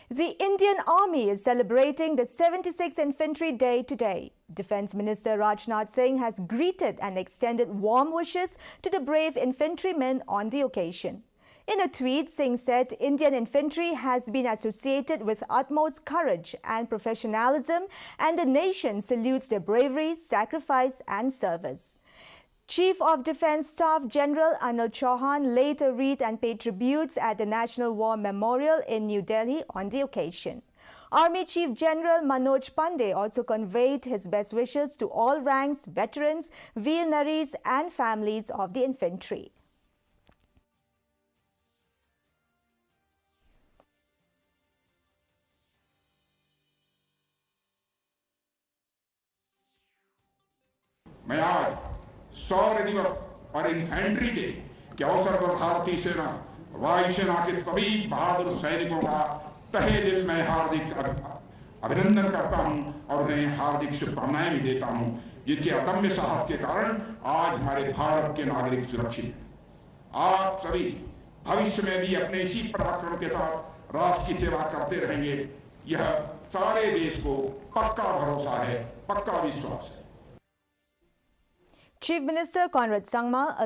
The Indian Army is celebrating the 76th Infantry Day today. Defence Minister Rajnath Singh has greeted and extended warm wishes to the brave infantrymen on the occasion. In a tweet, Singh said Indian infantry has been associated with utmost courage and professionalism, and the nation salutes their bravery, sacrifice and service. Chief of Defence Staff General Anil Chauhan laid a wreath and paid tributes at the National War Memorial in New Delhi on the occasion. Army Chief General Manoj Pandey also conveyed his best wishes to all ranks, veterans, Veer Naris and families of the infantry. मैं आज 100 दिवस और infantry day के अवसर पर भारतीय सेना, वायुसेना के सभी बहादुर सैनिकों का तहे दिल में हार्दिक अभिनंदन करता हूं और उन्हें हार्दिक शुभकामनाएं भी देता हूं, जिनके अदम्य साहस के कारण आज हमारे भारत के नागरिक सुरक्षित हैं। आप सभी भविष्य में भी अपने इसी पराक्रम के साथ राष्ट्र की सेवा करते रहेंगे, यह सारे देश को पक्का भरोसा है, पक्का विश्वास है। Chief Minister Conrad Sangma, along